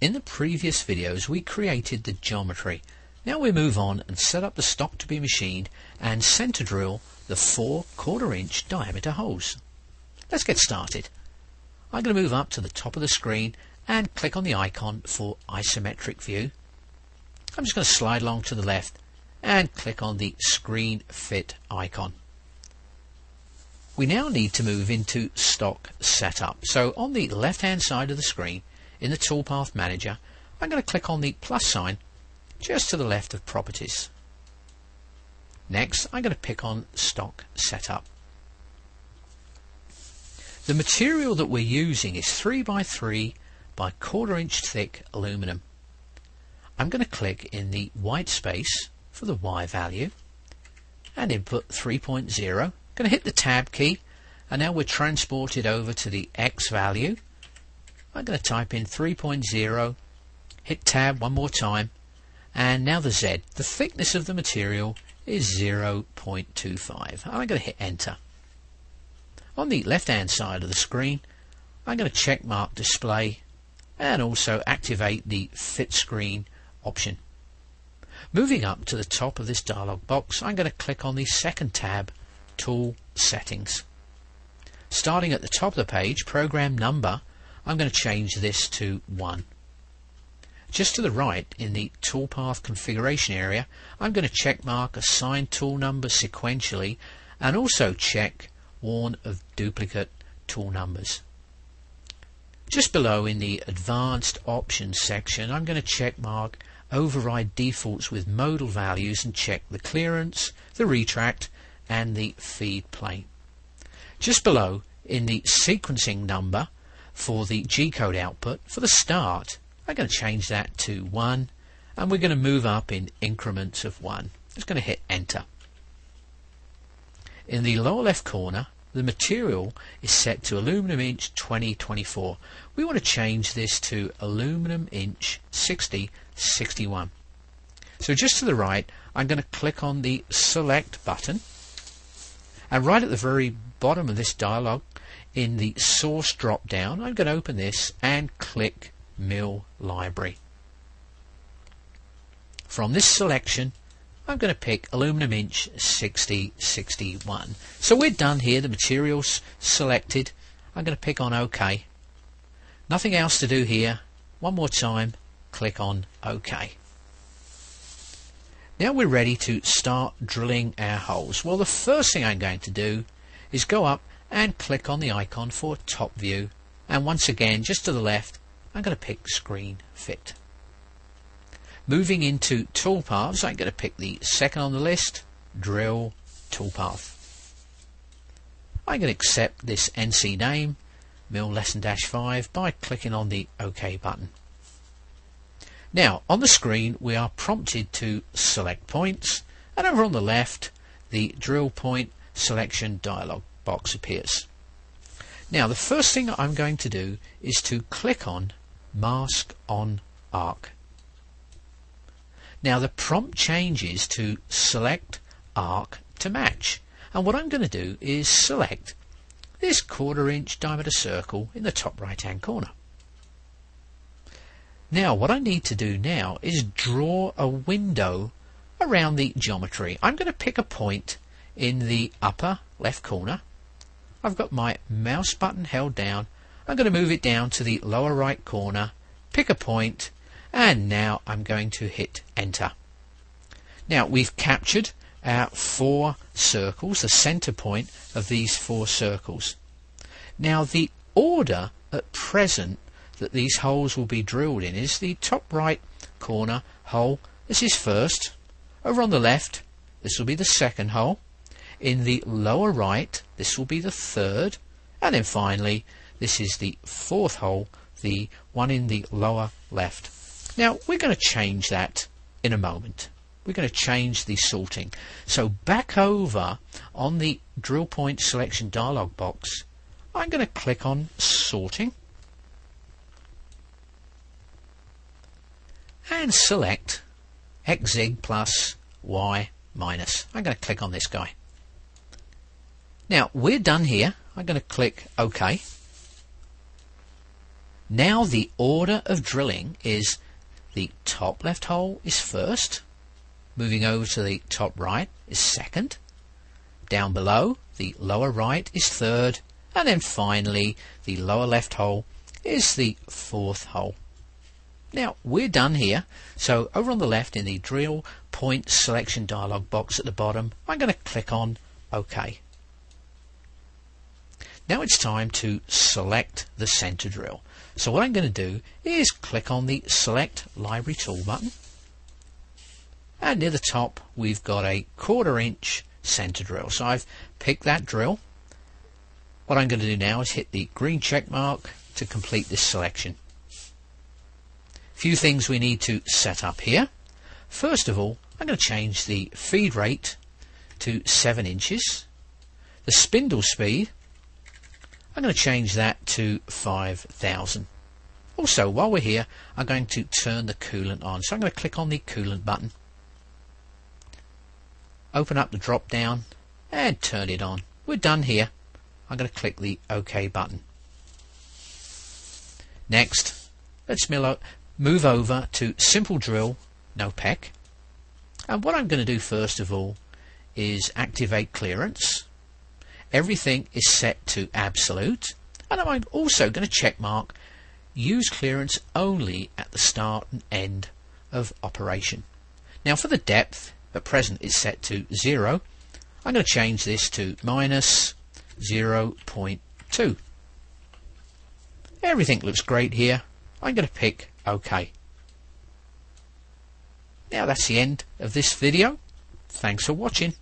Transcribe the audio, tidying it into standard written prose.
In the previous videos we created the geometry. Now we move on and set up the stock to be machined and center drill the 4 1/4-inch diameter holes. Let's get started. I'm going to move up to the top of the screen and click on the icon for isometric view. I'm just going to slide along to the left and click on the screen fit icon. We now need to move into stock setup. So on the left hand side of the screen in the toolpath manager, I'm going to click on the plus sign just to the left of properties. Next I'm going to pick on stock setup. The material that we're using is 3x3 by 1/4-inch thick aluminum. I'm going to click in the white space for the Y value and input 3.0. Going to hit the tab key, and now we're transported over to the X value. I'm going to type in 3.0, hit tab one more time, and now the Z. The thickness of the material is 0.25. I'm going to hit enter. On the left hand side of the screen I'm going to check mark display and also activate the fit screen option. Moving up to the top of this dialog box, I'm going to click on the second tab, Tool Settings. Starting at the top of the page, program number, I'm going to change this to 1. Just to the right in the toolpath configuration area, I'm going to check mark assign tool number sequentially and also check warn of duplicate tool numbers. Just below in the advanced options section, I'm going to check mark override defaults with modal values and check the clearance, the retract and the feed plane. Just below in the sequencing number for the G-code output, for the start I'm going to change that to 1 and we're going to move up in increments of 1. Just going to hit enter. In the lower left corner the material is set to aluminum inch 2024. We want to change this to aluminum inch 6061. So just to the right I'm going to click on the select button, and right at the very bottom of this dialog in the source drop down I'm going to open this and click mill library. From this selection I'm going to pick aluminum inch 6061. So we're done here, the material's selected. I'm going to pick on OK. Nothing else to do here. One more time, click on OK. Now we're ready to start drilling our holes. Well, the first thing I'm going to do is go up and click on the icon for top view, and once again just to the left I'm going to pick screen fit. Moving into toolpaths, I'm going to pick the second on the list, drill toolpath. I'm going to accept this NC name, mill lesson -5, by clicking on the OK button. Now on the screen we are prompted to select points, and over on the left the drill point selection dialog box appears. Now the first thing I'm going to do is to click on mask on arc. Now the prompt changes to select arc to match, and what I'm going to do is select this 1/4-inch diameter circle in the top right hand corner. Now what I need to do now is draw a window around the geometry. I'm going to pick a point in the upper left corner. I've got my mouse button held down. I'm going to move it down to the lower right corner, pick a point, and now I'm going to hit enter. Now we've captured our 4 circles, the center point of these 4 circles. Now the order at present that these holes will be drilled in is the top right corner hole. This is first. Over on the left this will be the second hole. In the lower right this will be the third, and then finally this is the 4th hole, the one in the lower left. Now we're going to change that in a moment. We're going to change the sorting. So back over on the drill point selection dialog box I'm going to click on sorting and select XZ plus Y minus. I'm going to click on this guy. Now we're done here. I'm going to click OK. Now the order of drilling is the top left hole is first, moving over to the top right is second, down below the lower right is third, and then finally the lower left hole is the fourth hole. Now we're done here, so over on the left in the drill point selection dialog box at the bottom, I'm going to click on OK. Now it's time to select the center drill. So what I'm going to do is click on the Select Library Tool button, and near the top we've got a 1/4 inch center drill. So I've picked that drill. What I'm going to do now is hit the green check mark to complete this selection. Few things we need to set up here. First of all, I'm going to change the feed rate to 7 inches. The spindle speed, I'm going to change that to 5,000. Also, while we're here, I'm going to turn the coolant on. So I'm going to click on the coolant button, open up the drop down and turn it on. We're done here. I'm going to click the OK button. Next, let's move over to Simple Drill, No Peck. And what I'm going to do first of all is activate clearance. Everything is set to absolute, and I'm also going to check mark use clearance only at the start and end of operation. Now for the depth, at present is set to 0. I'm going to change this to minus 0.2. Everything looks great here. I'm going to pick OK. Now that's the end of this video. Thanks for watching.